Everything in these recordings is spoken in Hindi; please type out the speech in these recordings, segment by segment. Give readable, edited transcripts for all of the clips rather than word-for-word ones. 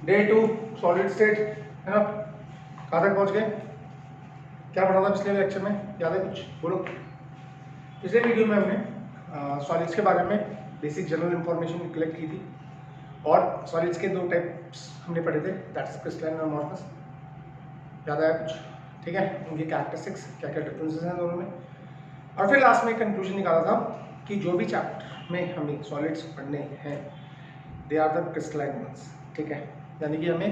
डे 2 सॉलिड स्टेट है ना। कहाँ तक पहुँच गए? क्या पढ़ा था पिछले लेक्चर में, याद है कुछ? बोलो। पिछले वीडियो में हमने सॉलिड्स के बारे में बेसिक जनरल इंफॉर्मेशन कलेक्ट की थी और सॉलिड्स के दो टाइप्स हमने पढ़े थे, दैट्स क्रिस्टलाइन और अमॉर्फस। याद आया कुछ? ठीक है, उनके कैरेक्टरिस्टिक्स क्या क्या डिफरेंसेस हैं दोनों में। और फिर लास्ट में एक कंक्लूजन निकाला था कि जो भी चैप्टर में हमें सॉलिड्स पढ़ने हैं they are the crystalline ones. ठीक है, यानी कि हमें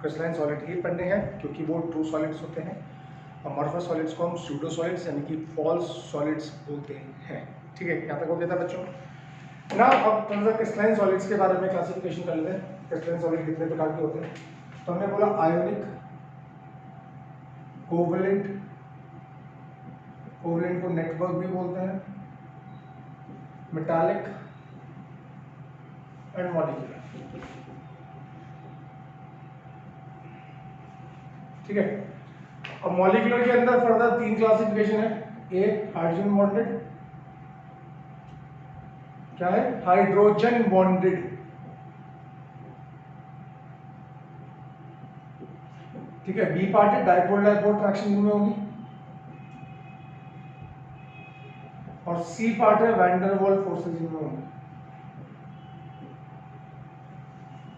क्रिस्टलाइन सॉलिड ही पढ़ने हैं क्योंकि वो ट्रू सॉलिड्स होते हैं। अमॉर्फस सॉलिड्स को हम स्यूडो सॉलिड्स यानी कि फॉल्स सॉलिड्स बोलते हैं। ठीक है, यहाँ तक हो गया था बच्चों ना। अब थोड़ा सा क्रिस्टलाइन सॉलिड्स के बारे में क्लासिफिकेशन कर लेते हैं। क्रिस्टलाइन सॉलिड कितने प्रकार के होते हैं? तो हमने बोला आयोनिक, कोवलेंट, कोवलेंट को नेटवर्क भी बोलते हैं, मेटालिक एंड मॉलिक्यूलर। ठीक है, अब मॉलिक्यूलर के अंदर फर्दर 3 क्लासिफिकेशन है। ए हाइड्रोजन बॉन्डेड, क्या है? Hydrogen bonded. ठीक है, बी पार्ट है डाइपोल डाइपोल अट्रैक्शन में होगी और सी पार्ट है वैन डेर वाल्स फोर्सेस में होगी।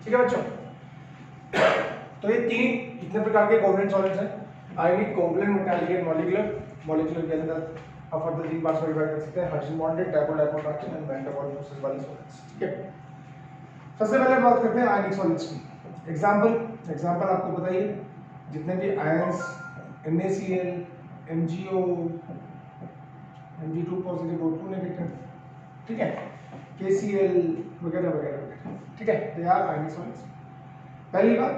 ठीक है बच्चों, तो ये 3 इतने प्रकार के कोवलेंट सॉलिड्स हैं, ionic, covalent, metallic and molecular. Molecular के अंदर आप फर्दर 3 पार्ट्स में डिवाइड कर सकते हैं, hydrogen bonded, dipole dipole attraction and van der Waals forces वाले सॉलिड्स। ठीक है, सबसे पहले बात करते हैं आयनिक सॉलिड्स की। एग्जांपल आपको बताइए, जितने भी ions NaCl, MgO, Mg2 positive O2 negative, ठीक है, KCl वगैरह वगैरह, ठीक है, दे आर आयनिक सॉलिड्स। पहली बात,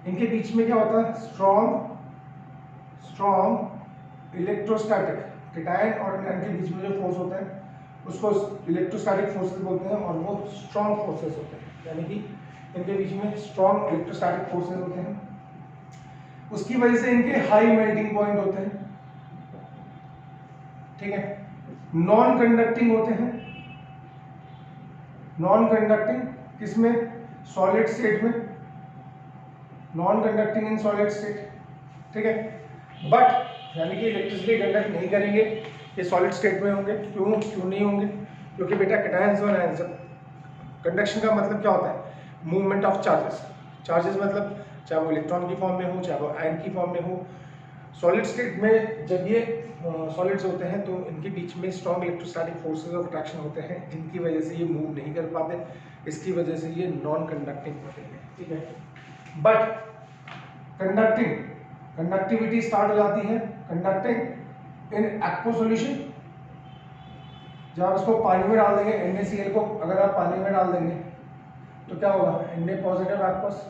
इनके बीच में क्या होता है? स्ट्रॉन्ग इलेक्ट्रोस्टैटिक, कैटायन और एनायन के बीच में जो फोर्स होता है उसको इलेक्ट्रोस्टैटिक फोर्सेस बोलते हैं और वो स्ट्रॉन्ग फोर्सेस होते हैं, यानी कि इनके बीच में स्ट्रॉन्ग इलेक्ट्रोस्टैटिक फोर्सेस होते हैं। उसकी वजह से इनके हाई मेल्टिंग पॉइंट होते हैं। ठीक है, नॉन कंडक्टिंग होते हैं। नॉन कंडक्टिंग किसमें? सॉलिड स्टेट में, non conducting in solid state. ठीक है, बट यानी कि इलेक्ट्रिसिटी कंडक्ट नहीं करेंगे, ये सॉलिड स्टेट में होंगे। क्यों नहीं होंगे? क्योंकि बेटा कैटायंस और आयंस, कंडक्शन का मतलब क्या होता है? मूवमेंट ऑफ चार्जेस मतलब चाहे वो इलेक्ट्रॉन की फॉर्म में हो चाहे वो आयन की फॉर्म में हो। सॉलिड स्टेट में जब ये सॉलिड्स होते हैं तो इनके बीच में strong electrostatic forces of attraction होते हैं जिनकी वजह से ये मूव नहीं कर पाते, इसकी वजह से ये नॉन कंडक्टिंग होते हैं। ठीक है, बट कंडक्टिविटी स्टार्ट हो जाती है कंडक्टिंग इन एक्वस सॉल्यूशन। जब आप इसको पानी में डाल देंगे, NaCl को अगर आप पानी में डाल देंगे तो क्या होगा? Na पॉजिटिव एक्वस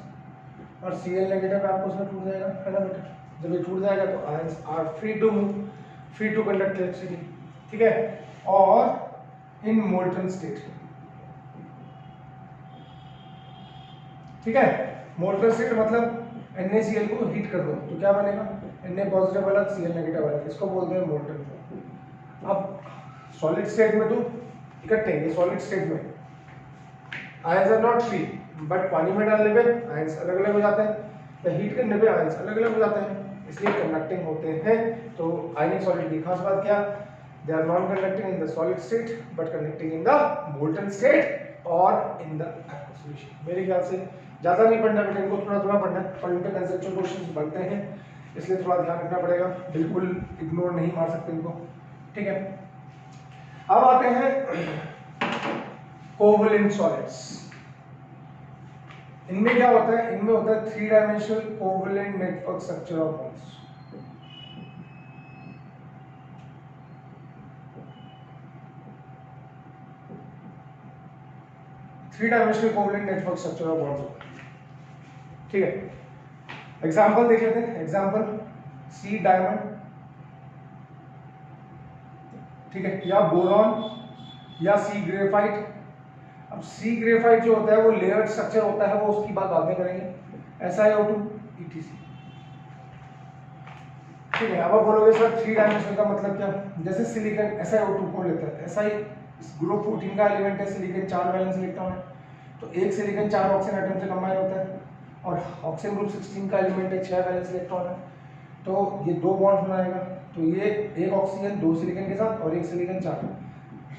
और Cl नेगेटिव एक्वस में टूट जाएगा, है ना बेटा? जब ये टूट जाएगा तो ions are free to move, free to conduct electricity. ठीक है, और इन मोल्टन स्टेट। ठीक है, मोल्टन स्टेट मतलब NaCl को हीट कर दो तो क्या बनेगा? Na पॉजिटिव अलग, Cl नेगेटिव अलग, इसको बोलते हैं मोल्टन फॉर्म। अब सॉलिड स्टेट में तो इकट्ठे हैं, सॉलिड स्टेट में ions are not free, but पानी में डालने पे आयंस अलग अलग हो जाते हैं, तो हीट करने पे आयंस अलग अलग हो जाते हैं, इसलिए कंडक्टिंग होते हैं। तो आयनिक सॉलिड की खास बात क्या? They are non conducting in the solid state but conducting in the molten state और इन द एक्वस सॉल्यूशन। मेरे ख्याल से ज्यादा नहीं पढ़ना बेटा, इनको थोड़ा थोड़ा पढ़ना है, पर इनके कंसेप्चुअल क्वेश्चंस बनते हैं इसलिए थोड़ा ध्यान रखना पड़ेगा, बिल्कुल इग्नोर नहीं मार सकते इनको। ठीक है, अब आते हैं कोवलेंट सॉलिड्स। इनमें क्या होता है? इनमें होता है 3 dimensional covalent network structure of bonds. Three dimensional covalent network structure of bonds. ठीक है, एग्जांपल देख लेते हैं। एग्जांपल सी डायमंड, ठीक है, या बोरॉन या सी ग्रेफाइट। अब सी ग्रेफाइट जो होता है वो लेयर्ड स्ट्रक्चर होता है, वो उसकी बात बाद में करेंगे। SiO2 ETC। ठीक है, अब आप बोलोगे सर 3 डायमेंशनल का मतलब क्या? जैसे सिलिकॉन SiO2 को लेता है, Si ग्रुप 14 का एलिमेंट है, सिलिकॉन 4 वैलेंस इलेक्ट्रॉन है, तो एक सिलिकॉन 4 ऑक्सीजन एटम से कंबाइन होता है और ऑक्सीजन ग्रुप 16 का एलिमेंट है, 6 वैलेंस इलेक्ट्रॉन है, तो ये 2 बॉन्ड बनाएगा। तो ये एक ऑक्सीजन 2 सिलिकॉन के साथ और एक सिलिकॉन 4,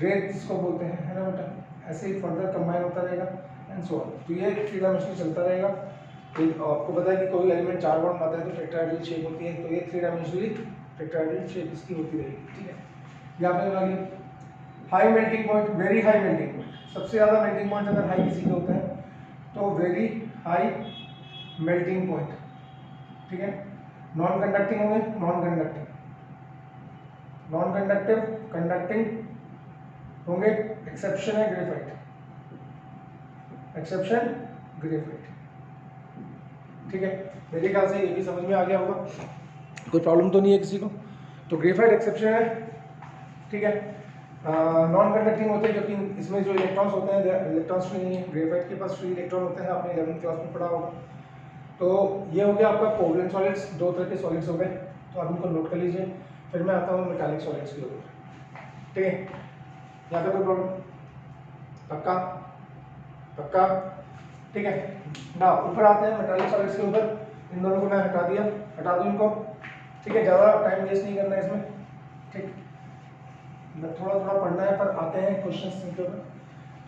रेड जिसको बोलते हैं, है ना बेटा। ऐसे ही फर्दर कंबाइन होता रहेगा एंड सो ऑन। तो ये 3 डायमेंशनल चलता रहेगा। तो आपको पता है कि कोई एलिमेंट 4 बॉन्ड बनाता है तो टेट्राहेड्रल शेप होती है, तो ये 3 डायमेंशनली टेट्राहेड्रल शेप इसकी होती रहेगी, ठीक है। ये आपने बना लिया। High melting point, very high melting point, सबसे ज़्यादा मेल्टिंग पॉइंट अगर हाई किसी का होता है तो वेरी हाई मेल्टिंग पॉइंट, ठीक है। नॉन कंडक्टिंग होंगे, non conducting, non conductive, conducting होंगे, एक्सेप्शन है ग्रेफाइट, एक्सेप्शन ग्रेफाइट, ठीक है। मेरे ख्याल से ये भी समझ में आ गया होगा, कोई प्रॉब्लम तो नहीं है किसी को। तो ग्रेफाइट एक्सेप्शन है, ठीक है। नॉन कंडक्टिंग होते हैं क्योंकि इसमें जो इलेक्ट्रॉन्स होते हैं इलेक्ट्रॉन्स फ्री नहीं है, ग्रेफाइट के पास फ्री इलेक्ट्रॉन होते हैं, आपने 11th क्लास में पढ़ा होगा। तो ये हो गया आपका कोवलेंट सॉलिड्स, 2 तरह के सॉलिड्स हो गए, तो आप इनको नोट कर लीजिए। फिर मैं आता हूँ मेटालिक सॉलिड्स के ऊपर, ठीक है। यहाँ पे कोई प्रॉब्लम? पक्का पक्का, ठीक है ना। ऊपर आते हैं मेटालिक सॉलिड्स के ऊपर, इन दोनों को मैं हटा दिया, हटा दूँ इनको, ठीक है। ज़्यादा टाइम वेस्ट नहीं करना है इसमें, ठीक। थोड़ा थोड़ा पढ़ना है पर आते हैं क्वेश्चंस के ऊपर।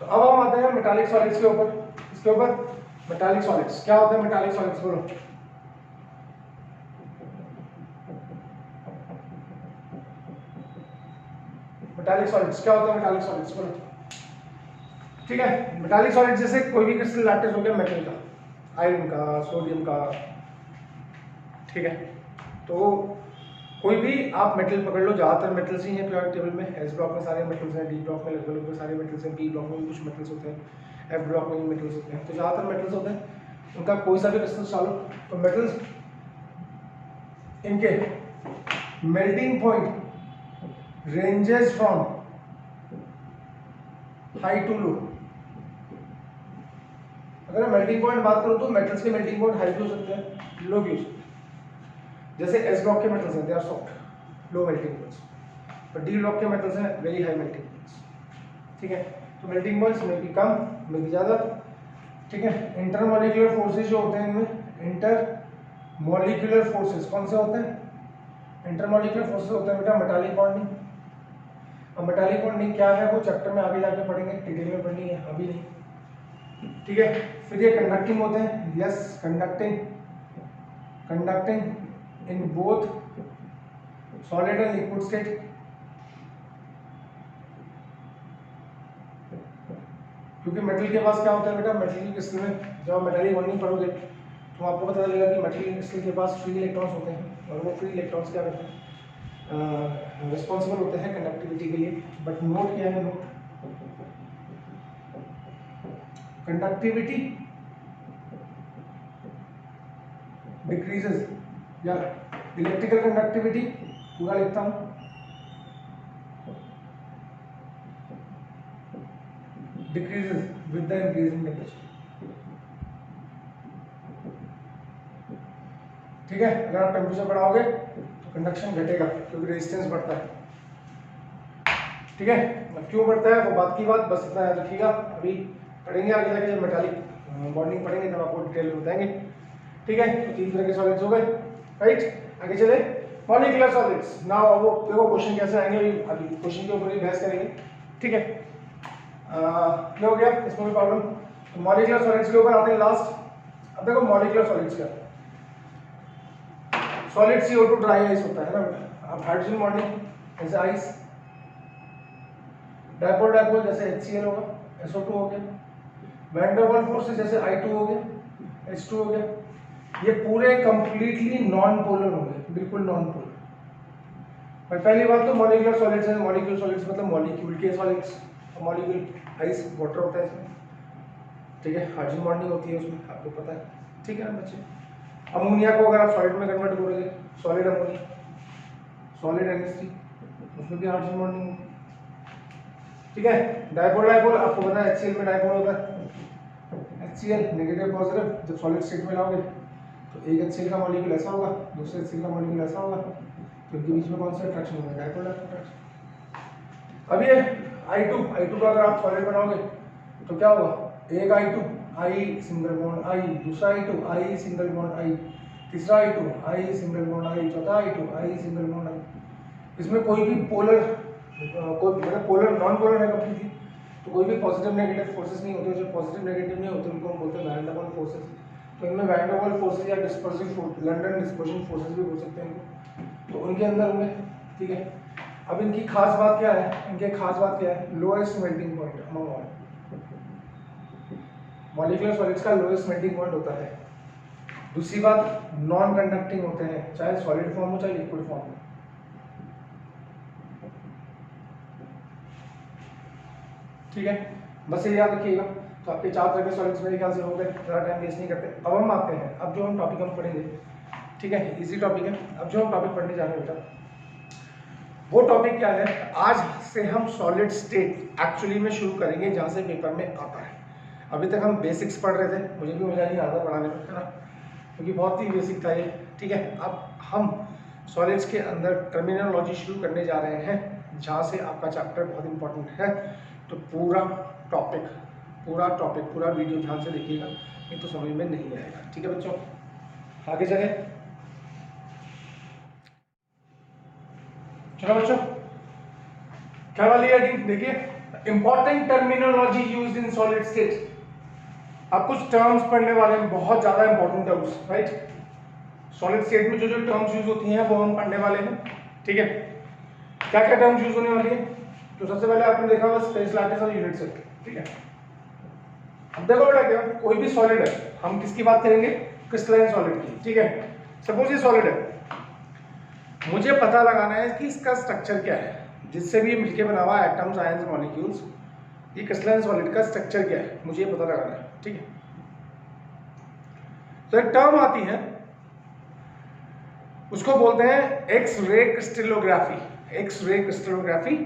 तो अब हम आते हैं मेटालिक सॉलिड्स के ऊपर। इसके ऊपर मेटालिक सॉलिड्स क्या होते हैं? मेटालिक सॉलिड्स बोलो। मेटालिक सॉलिड्स क्या होता है? मेटालिक सॉलिड्स बोलो, ठीक है। मेटालिक सॉलिड्स जैसे कोई भी क्रिस्टल लैटिस हो गया मेटल का, आयरन का, सोडियम का, ठीक है। तो कोई भी आप मेटल पकड़ लो, ज़्यादातर मेटल्स ही हैं पीरियोडिक टेबल में। एस ब्लॉक में सारे मेटल्स हैं, डी ब्लॉक में लगभग सारे मेटल्स हैं, पी ब्लॉक में भी कुछ मेटल्स होते हैं, एफ ब्लॉक में भी मेटल्स होते हैं। तो ज़्यादातर मेटल्स होते हैं, उनका कोई सा भी क्रिस्टल चालो तो मेटल्स इनके melting point ranges from high to low. अगर मैं मेल्टिंग पॉइंट बात करूं तो मेटल्स के मेल्टिंग पॉइंट हाई भी हो सकते हैं, लो भी हो सकते हैं। जैसे एस ब्लॉक के मेटल्स हैं, they are soft, low melting points, पर डी ब्लॉक के मेटल्स हैं वेरी हाई मेल्टिंग पॉइंट्स, ठीक है। तो मेल्टिंग पॉइंट्स में भी कम, में भी ज़्यादा, ठीक है। इंटरमॉलिक्यूलर फोर्सेस जो होते हैं इनमें, इंटरमॉलिक्यूलर फोर्सेस कौन से होते हैं? इंटरमॉलिक्यूलर फोर्सेस होते हैं बेटा मेटालिक बॉन्डिंग। अब मेटालिक बॉन्डिंग क्या है वो चैप्टर में आगे जाके पढ़ेंगे, डिटेल में पढ़नी है, अभी नहीं, ठीक है। फिर ये कंडक्टिंग होते हैं, yes conducting, conducting in both solid and liquid state. क्योंकि मेटल के पास क्या होता है बेटा, मेटल की क्रिस्टल में जब आप मेटालिक बॉन्डिंग पढ़ोगे तो आपको पता चलेगा कि मेटल की क्रिस्टल के पास फ्री इलेक्ट्रॉन्स होते हैं, और वो फ्री इलेक्ट्रॉन्स क्या करते हैं, रिस्पॉन्सिबल होते हैं कंडक्टिविटी के लिए। बट नोट क्या है, नोट कंडक्टिविटी डिक्रीजेस, या इलेक्ट्रिकल कंडक्टिविटी पूरा लिखता हूं, decreases with the increase in temperature, ठीक है। अगर आप टेम्परेचर बढ़ाओगे तो कंडक्शन घटेगा क्योंकि रेजिस्टेंस बढ़ता है, ठीक है। क्यों बढ़ता है वो बात की बात, बस इतना याद रखिएगा। अभी पढ़ेंगे आगे जाके, जब मेटालिक बॉन्डिंग पढ़ेंगे तब आपको डिटेल में बताएंगे, ठीक है। तो 3 तरह के सॉलिड्स हो गए, राइट। आगे चले मॉलिक्यूलर सॉलिड्स। नाउ वो देखो क्वेश्चन कैसे आएंगे, अभी क्वेश्चन के ऊपर ही बहस करेंगे, ठीक है। क्या हो गया, इसमें कोई प्रॉब्लम? तो मॉलिक्यूलर सॉलिड्स के ऊपर आते हैं लास्ट। अब देखो मॉलिक्यूलर सॉलिड्स का, सॉलिड CO2 ड्राई आइस होता है ना। अब हाइड्रोजन बॉन्डिंग जैसे आइस, डायपोल डायपोल जैसे HCl होगा, SO2 हो गया, वैन डर वाल्स फोर्स जैसे I2 हो गया, H2 हो गया। ये पूरे कंप्लीटली नॉन पोलर हो गए, बिल्कुल नॉन पोलर। भाई पहली बात तो मॉलिक्यूलर सॉलिड्स है, मॉलिक्यूलर सॉलिड्स मतलब मॉलिक्यूल के सॉलिड्स, और मॉलिक्यूल आइस वाटर होता है इसमें, ठीक है। हाइड्रोजन बॉन्डिंग होती है उसमें, आपको पता है, ठीक है ना बच्चे। अमोनिया को अगर आप सॉलिड में कन्वर्ट करोगे, सॉलिड अमोनिया, सॉलिड NH3, उसमें भी हाइड्रोजन बॉन्डिंग होगी, ठीक है। डायपोल डायपोल आपको पता है HCl में डायपोल होता है, HCl नेगेटिव पॉजिटिव। जब सॉलिड स्टेट में लाओगे तो एक HCl का मॉलिक्यूल ऐसा होगा, दूसरे HCl का मॉलिक्यूल ऐसा होगा, तो इनके बीच में कौन सा अट्रैक्शन होगा? Dipole dipole attraction. अब ये I2 का अगर आप सॉलिड बनाओगे तो क्या होगा? एक I2 I single bond I, दूसरा I2 I single bond I, तीसरा I2 I single bond I, चौथा I2 I single bond I। इसमें कोई भी पोलर कोई मतलब पोलर नॉन पोलर है कंप्लीटली, तो कोई भी पॉजिटिव नेगेटिव फोर्सेस नहीं होते। जो पॉजिटिव नेगेटिव नहीं होते उनको हम बोलते हैं वैन डर वाल्स फोर्सेस। तो इनमें वैन डर वाल्स फोर्सेस या dispersive force, London dispersion forces भी बोल सकते हैं इनको, तो उनके अंदर होंगे। ठीक है, अब इनकी खास बात क्या है, इनके खास बात क्या है, lowest melting point among all molecular solids का लोएस्ट मेल्टिंग पॉइंट होता है। दूसरी बात, नॉन कंडक्टिंग होते हैं, चाहे सॉलिड फॉर्म हो चाहे लिक्विड फॉर्म हो। ठीक है, बस ये याद रखिएगा। तो आपके 4 तरह के सॉलिड्स मेरे ख्याल से हो गए, ज़्यादा टाइम वेस्ट नहीं करते। अब हम आते हैं, अब जो हम टॉपिक हम पढ़ेंगे, ठीक है, इजी टॉपिक है। अब जो हम टॉपिक पढ़ने जा रहे हैं बेटा, वो टॉपिक क्या है, आज से हम सॉलिड स्टेट एक्चुअली में शुरू करेंगे, जहाँ से पेपर में आता है। अभी तक हम बेसिक्स पढ़ रहे थे, मुझे भी मजा नहीं आता पढ़ाने में, है ना, क्योंकि बहुत ही बेसिक था ये। ठीक है, अब हम सॉलिड्स के अंदर टर्मिनोलॉजी शुरू करने जा रहे हैं, जहाँ से आपका चैप्टर बहुत इंपॉर्टेंट है। तो पूरा टॉपिक पूरा वीडियो ध्यान से देखिएगा, नहीं तो समझ में नहीं आएगा। ठीक है बच्चों, आगे चले। चलो बच्चों, क्या वाली हेडिंग देखिए, important terminology used in solid state. अब कुछ टर्म्स पढ़ने वाले हैं, बहुत ज्यादा important terms, right. Solid state में जो जो टर्म्स यूज होती हैं वो हम पढ़ने वाले हैं। ठीक है, क्या क्या टर्म्स यूज होने वाली है, तो सबसे पहले आपने देखा होगा स्पेस लैटिस और यूनिट सर्कल। ठीक है, अब देखो बेटा, क्या कोई भी सॉलिड है, हम किसकी बात करेंगे, क्रिस्टलाइन सॉलिड की। ठीक है, सपोज ये सॉलिड है, मुझे पता लगाना है कि इसका स्ट्रक्चर क्या है, जिससे भी मिलके बना हुआ एटम्स, आयंस, मॉलिक्यूल्स, ये क्रिस्टलाइन सॉलिड का स्ट्रक्चर क्या है, मुझे पता लगाना है। ठीक है, तो एक टर्म आती है, उसको बोलते हैं X ray crystallography. X ray crystallography,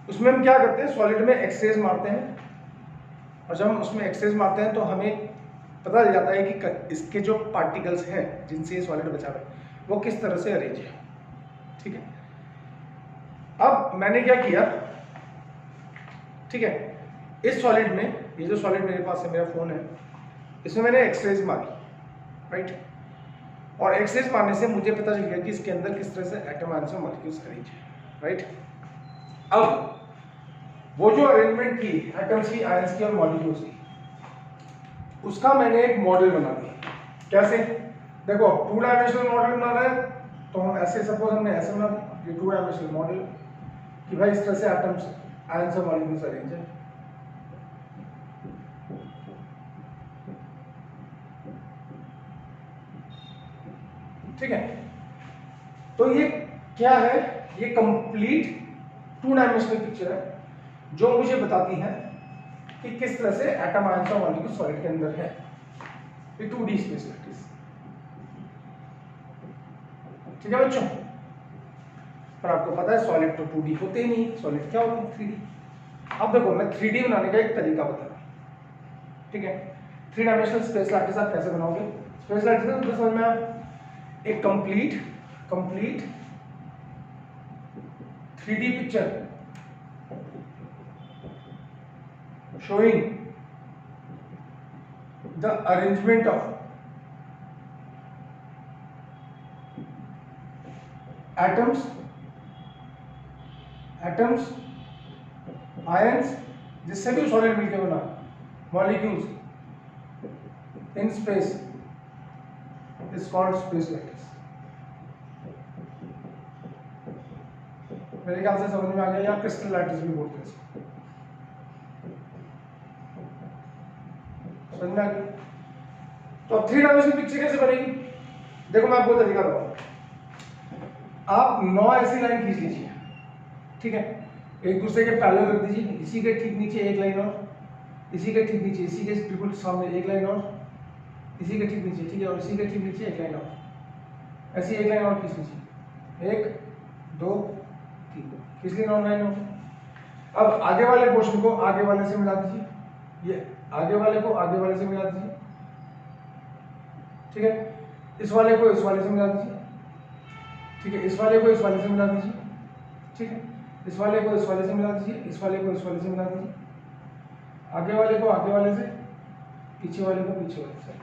उसमें हम क्या करते हैं, सॉलिड में एक्सरेज मारते हैं, और जब हम उसमें एक्सरेज मारते हैं तो हमें पता चल जाता है कि इसके जो पार्टिकल्स हैं जिनसे ये सॉलिड बचा है वो किस तरह से अरेंज है। ठीक है, अब मैंने क्या किया, ठीक है, इस सॉलिड में, ये जो सॉलिड मेरे पास है, मेरा फोन है, इसमें मैंने एक्सरेज मारी, राइट, और एक्सरेज मारने से मुझे पता चल गया कि इसके अंदर किस तरह से एटम, आयंस और मॉलिक्यूल्स अरेंज है, राइट। अब वो जो अरेंजमेंट की एटम्स की, आयंस की और मॉलिक्यूल्स की, उसका मैंने एक मॉडल बना दिया। कैसे, देखो 2 डायमेंशनल मॉडल बनाना है तो हम ऐसे, सपोज हमने ऐसे बना दिया, ये 2 डायमेंशनल मॉडल कि भाई इस तरह से एटम्स, आयंस और मॉलिक्यूल्स अरेंज है। ठीक है, तो ये क्या है, ये कंप्लीट 2 डायमेंशनल पिक्चर है जो मुझे बताती है कि किस तरह से एटम, आयंस और मॉलिक्यूल सॉलिड के अंदर है। ये 2D स्पेस लैटिस। ठीक है बच्चों, पर आपको पता है सॉलिड तो 2D होते ही नहीं, सॉलिड क्या होते हैं, 3D। अब देखो, मैं 3D बनाने का एक तरीका बता रहा हूं। ठीक है, 3 डायमेंशनल स्पेस लैटिस आप कैसे बनाओगे, स्पेस लैटिस में समझ में आया, एक complete 3D picture showing the arrangement of atoms, ions, जिससे भी सॉलिड मिलके बना, molecules in space is called space lattice. मेरे ख्याल से समझ में आ गया, या क्रिस्टल लैटिस भी बोलते हैं इसको। समझ में आ गया? तो अब 3 डायमेंशनल पिक्चर कैसे बनेगी, देखो मैं आपको तरीका बताऊंगा। आप 9 ऐसी लाइन खींच लीजिए, ठीक है, एक दूसरे के पैरेलल रख दीजिए, इसी के ठीक नीचे एक लाइन और, इसी के ठीक नीचे, इसी के बिल्कुल सामने एक लाइन और, इसी के ठीक नीचे, ठीक है, और इसी के ठीक नीचे एक लाइन और, ऐसी एक लाइन और खींच लीजिए, 1 2 3 खींच ली 9 लाइन और। अब आगे वाले पोर्शन को आगे वाले से मिला दीजिए, ये आगे वाले को आगे वाले से मिला दीजिए, ठीक है, इस वाले को इस वाले से मिला दीजिए, ठीक है, इस वाले को इस वाले से मिला दीजिए, ठीक है, इस वाले को इस वाले से मिला दीजिए, इस वाले को इस वाले से मिला दीजिए। आगे वाले को आगे वाले से, पीछे वाले को पीछे वाले से,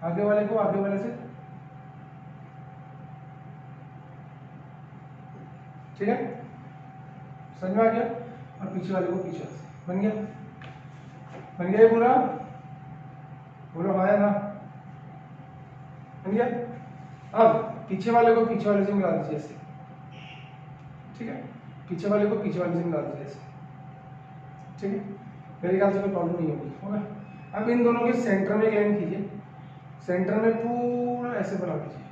आगे वाले को आगे वाले से, ठीक है, समझ में आ गया। और पीछे वाले को पीछे वाले से, बन गया, बन गया ये पूरा, बोलो हाँ या ना, बन गया। अब पीछे वाले को पीछे वाले से मिला दीजिए ऐसे, ठीक है, पीछे वाले को पीछे वाले से मिला दीजिए ऐसे, ठीक है, मेरे ख्याल से कोई प्रॉब्लम नहीं होगी, होगा। अब इन दोनों के सेंटर में एक लाइन कीजिए, सेंटर में पूरा ऐसे बना दीजिए,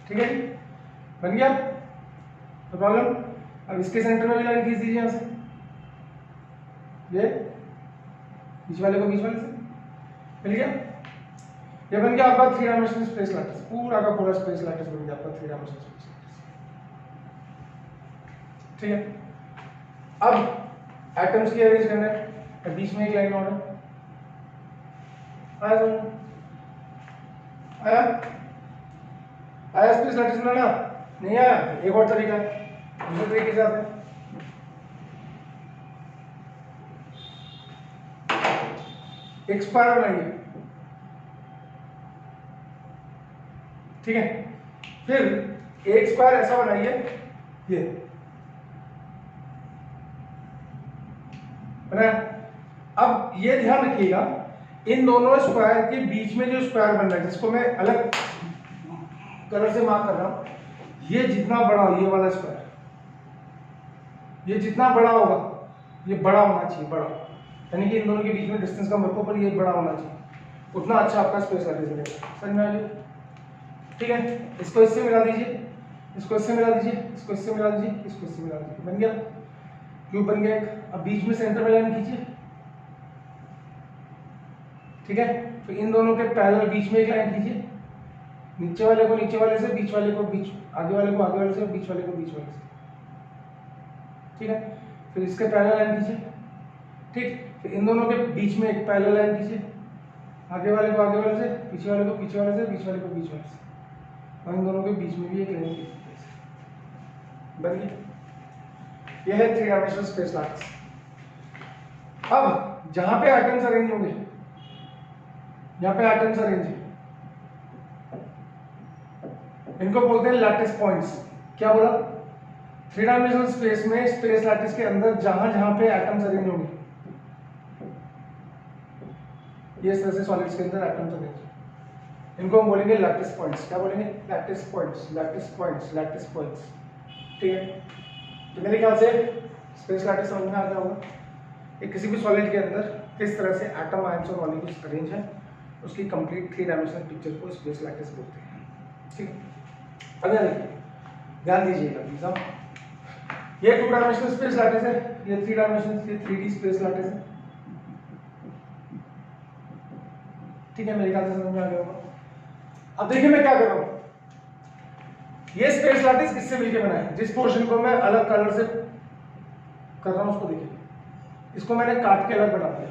ठीक है, बन गया, तो प्रॉब्लम। अब इसके सेंटर में भी लाइन खींच दीजिए यहाँ से, ये बीच वाले को बीच वाले से, मिल गया। ये बन गया आपका 3 डायमेंशनल स्पेस लैटिस, पूरा का पूरा स्पेस लैटिस बन गया आपका 3 डायमेंशनल स्पेस लैटिस, ठीक है। अब एटम्स की अरेंज करना है, बीच में एक लाइन और है, आया आया स्पेस लैटिस बनाना नहीं आया, एक और तरीका है, दूसरे तरीके से आते हैं। एक स्क्वायर बनाइए, ठीक है, फिर एक स्क्वायर ऐसा बनाइए, ये बनाया। अब ये ध्यान रखिएगा, इन दोनों स्क्वायर के बीच में जो स्क्वायर बन रहा है, जिसको मैं अलग कलर से मार्क कर रहा हूं, ये जितना बड़ा हो, ये वाला स्क्वायर, ये जितना बड़ा होगा, ये बड़ा होना चाहिए, बड़ा, यानी कि इन दोनों के बीच में डिस्टेंस कम रखो, पर ये बड़ा होना चाहिए, उतना अच्छा आपका स्पेस लैटिस बनेगा, समझ में आ गया, ठीक है। इसको इससे मिला दीजिए, इसको इससे मिला दीजिए, इसको इससे मिला दीजिए, इसको इससे मिला दीजिए, बन गया, क्यूब बन गया एक। अब बीच में सेंटर में लाइन खींचिए, ठीक है, तो इन दोनों के पैरेलल बीच में एक लाइन खींचिए, नीचे वाले को नीचे वाले से, बीच वाले को बीच, आगे वाले को आगे वाले से, बीच वाले को बीच वाले से, ठीक है। फिर इसके पैरेलल लाइन खींचिए, ठीक, फिर इन दोनों के बीच में एक पैरेलल लाइन खींचिए, आगे वाले को आगे वाले से, पीछे वाले को पीछे वाले से, बीच वाले को बीच वाले से, और इन दोनों के बीच में भी एक लाइन खींचिए, बन गया। यह है 3 डायमेंशनल स्पेस लैटिस। अब जहां पे एटम्स अरेंज होंगे, यहाँ पे एटम्स अरेंज है, इनको बोलते हैं लैटिस पॉइंट्स। क्या बोला? 3 डायमेंशनल स्पेस में, स्पेस लैटिस के अंदर जहां जहां पे एटम्स अरेंज होंगे, ये इस तरह से सॉलिड्स के अंदर एटम्स अरेंज, इनको हम बोलेंगे लैटिस पॉइंट्स। क्या बोलेंगे? Lattice points, lattice points, lattice points, ठीक है। तो मेरे ख्याल से स्पेस लैटिस समझ में आ गया होगा, एक किसी भी सॉलिड के अंदर किस तरह से एटम, आयंस और मॉलिक्यूल्स अरेंज है, उसकी कंप्लीट 3 डायमेंशनल पिक्चर को स्पेस लैटिस बोलते हैं, ठीक है। अब यहाँ देखिए, ध्यान दीजिएगा प्लीज। अब ये 2 डायमेंशनल स्पेस लैटिस है, ये 3 डायमेंशनल, ये 3D स्पेस लैटिस है, ठीक है, मेरे ख्याल से समझ में आ गया होगा। अब देखिए मैं क्या कर रहा हूं, ये स्पेस लैटिस किससे मिलकर बना है? जिस पोर्शन को मैं अलग कलर से कर रहा हूं उसको देखिए, इसको मैंने काट के अलग बना दिया,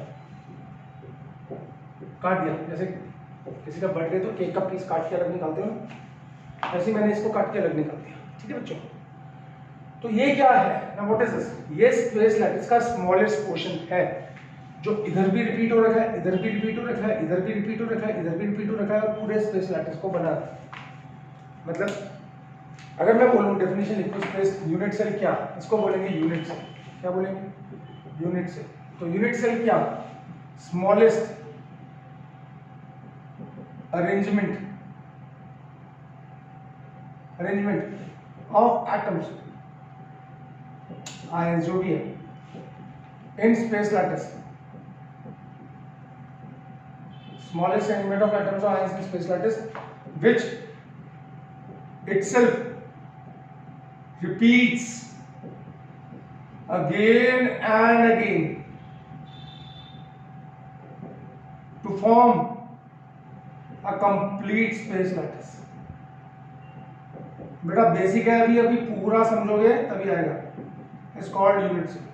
काट दिया, जैसे किसी का बर्थडे तो केक का पीस काट के अलग निकालते हो, ऐसे मैंने इसको काट के अलग निकाल दिया, ठीक है बच्चों। तो ये क्या है? Now what is this? ये स्पेस लैटिस का स्मॉलेस्ट पोर्शन है, जो इधर भी रिपीट हो रखा है, इधर भी रिपीट हो रखा है, इधर भी रिपीट हो रखा है, इधर भी रिपीट हो रखा है, और पूरे स्पेस लैटिस को बना है। मतलब अगर मैं बोलूं डेफिनेशन लिखूं स्पेस यूनिट सेल क्या, इसको बोलेंगे यूनिट सेल। क्या बोलेंगे? Unit cell. तो यूनिट सेल क्या? Smallest arrangement of atoms, ions जो भी है, in space lattice, smallest arrangement of atoms or ions in space lattice, which itself repeats again and again to form a complete space lattice. बेटा बेसिक है, अभी अभी पूरा समझोगे तभी आएगा। इट्स कॉल्ड यूनिट सेल,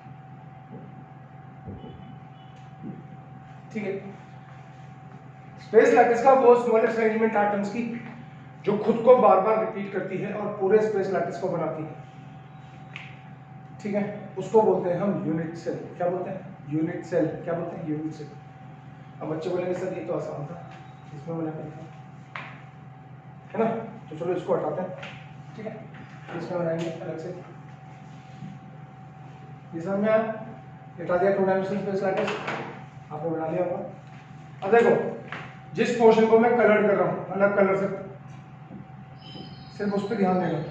ठीक है। स्पेस लैटिस का वो स्मॉलेस्ट अरेंजमेंट एटम्स की जो खुद को बार बार रिपीट करती है और पूरे स्पेस लैटिस को बनाती है, ठीक है, उसको बोलते हैं हम यूनिट सेल। क्या बोलते हैं? Unit cell. क्या बोलते हैं? Unit cell. अब बच्चे बोलेंगे सर ये तो आसान था, इसमें बना था, है ना, तो चलो इसको हटाते हैं, ठीक है, इसमें बनाएंगे अलग से। ये समझ में आया? हटा दिया 2 डायमेंशनल स्पेस लैटिस, आपने बना लिया होगा। अब देखो जिस पोर्शन को मैं कलर कर रहा हूँ अलग कलर से, सिर्फ उस पर ध्यान देना।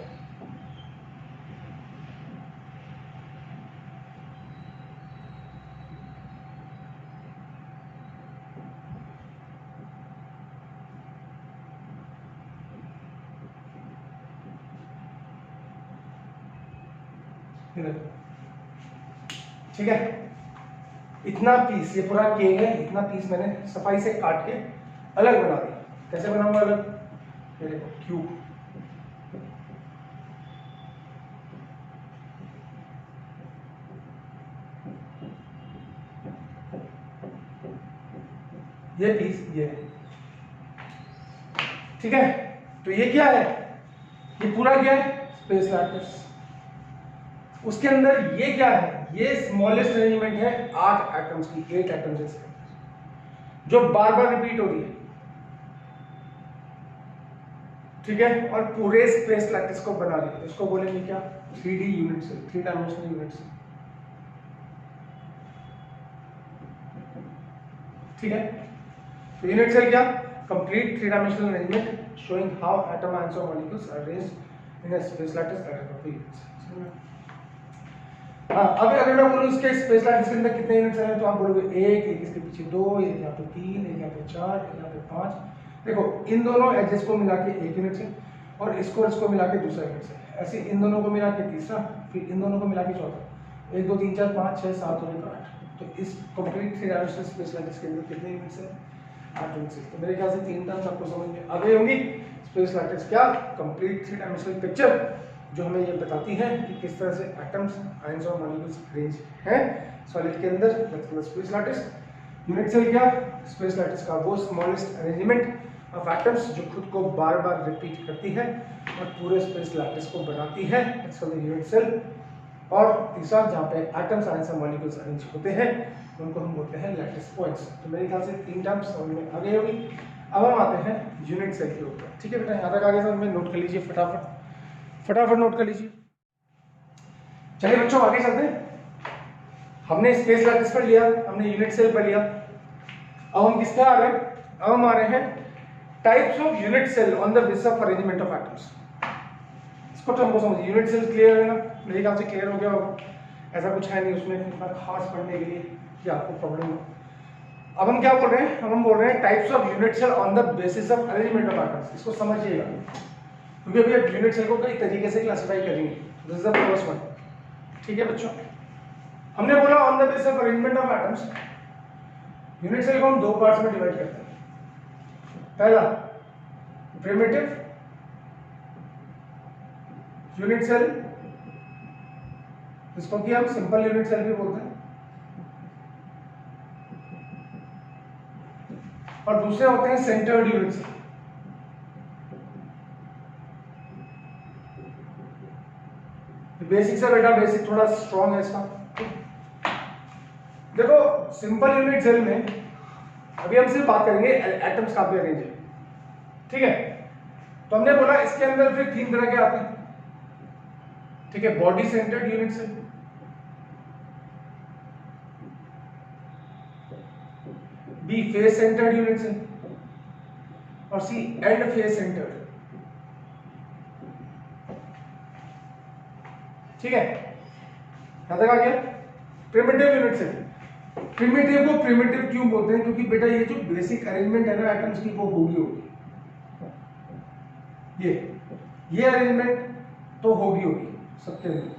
ठीक है, इतना पीस, ये पूरा केक है, इतना पीस मैंने सफाई से काट के अलग बना दिया। कैसे बनाऊंगा अलग? ये देखो क्यूब, ये पीस ये है, ठीक है। तो ये क्या है? ये पूरा क्या है? Space lattice. उसके अंदर ये क्या है? ये स्मॉलेस्ट अरेंजमेंट है 8 एटम्स की, 8 एटम्स इसके अंदर, जो बार बार रिपीट हो रही है, ठीक है, और पूरे स्पेस लैटिस को बना रही है। इसको बोलेंगे क्या? 3D unit cell, 3 dimensional unit cell, ठीक है। तो यूनिट सेल क्या? Complete 3 dimensional arrangement showing how atom ions और molecules are arranged in a space lattice at unit. हाँ, अगर मैं बोलूँ इसके स्पेस लैटिस के अंदर कितने यूनिट्स हैं, तो आप बोलोगे एक इसके पीछे 2, एक यहाँ पे 3, एक यहाँ पे 4, एक यहाँ पे 5। देखो इन दोनों एजेस को मिला के 1 यूनिट है और इसको मिला के दूसरा यूनिट है। ऐसे इन दोनों को मिला के तीसरा, फिर इन दोनों को मिला के चौथा। 1 2 3 4 5 6 7 और 1 8। तो इस कंप्लीट 3 डायमेंशनल स्पेस लैटिस के अंदर कितने यूनिट्स हैं? 8 यूनिट्स। तो मेरे ख्याल से 3 टर्म्स आपको समझ में आ गई होंगी। स्पेस लैटिस क्या? कंप्लीट 3 डायमेंशनल पिक्चर जो हमें ये बताती है कि किस तरह से एटम्स, आयंस और मॉलिक्यूल्स अरेंज हैं सॉलिड के अंदर, मतलब स्पेस लैटिस। यूनिट सेल क्या? स्पेस लैटिस का वो स्मॉलेस्ट अरेंजमेंट ऑफ एटम्स जो खुद को बार बार रिपीट करती है और पूरे स्पेस लैटिस को बनाती है, इट्स कॉल्ड यूनिट सेल। और तीसरा जहाँ पे एटम्स, आयंस और मॉलिक्यूल्स अरेंज होते हैं उनको हम बोलते हैं लैटिस पॉइंट्स। तो मेरे ख्याल से 3 टर्म्स समझ में आ गई होगी। अब हम आते हैं यूनिट सेल के ऊपर, ठीक है बेटा, यहाँ तक आगे समझ में? नोट कर लीजिए फटाफट नोट कर लीजिए। चलिए बच्चों आगे चलते हैं। हमने स्पेस लैटिस पढ़ लिया, हमने यूनिट सेल पढ़ लिया। अब हम किस पे आ रहे हैं? अब हम आ रहे हैं types of unit cell on the basis of arrangement of atoms. इसको तो हमको समझिए। यूनिट सेल क्लियर है ना? मेरे ख्याल से क्लियर हो गया होगा, ऐसा कुछ है नहीं उसमें इतना खास पढ़ने के लिए कि आपको प्रॉब्लम हो। अब हम क्या बोल रहे हैं? हम बोल रहे हैं types of unit cell on the basis of arrangement of atoms. इसको समझिएगा क्योंकि अभी आप यूनिट सेल को कई तरीके से क्लासिफाई करेंगे। This is the first one, ठीक है बच्चों। हमने बोला on the basis of arrangement of atoms unit cell को हम 2 पार्ट्स में डिवाइड करते हैं। पहला प्रिमिटिव यूनिट सेल, जिसको कि हम सिंपल यूनिट सेल भी बोलते हैं, और दूसरे होते हैं सेंटर्ड यूनिट सेल। बेसिक से बेटा, बेसिक थोड़ा स्ट्रॉन्ग है इसका। देखो सिंपल यूनिट सेल में अभी हम सिर्फ बात करेंगे एटम्स का भी अरेंज है, ठीक है। तो हमने बोला इसके अंदर फिर 3 तरह के आते हैं, ठीक है। Body centred unit cell, B face centred unit cell, और सी एंड फेस सेंटर्ड, ठीक है। यहां तक आ गया। प्रिमिटिव यूनिट सेल, प्रिमिटिव को प्रिमिटिव क्यों बोलते हैं? क्योंकि बेटा ये जो बेसिक अरेंजमेंट है ना एटम्स की वो होगी ये अरेंजमेंट तो होगी सबके अंदर,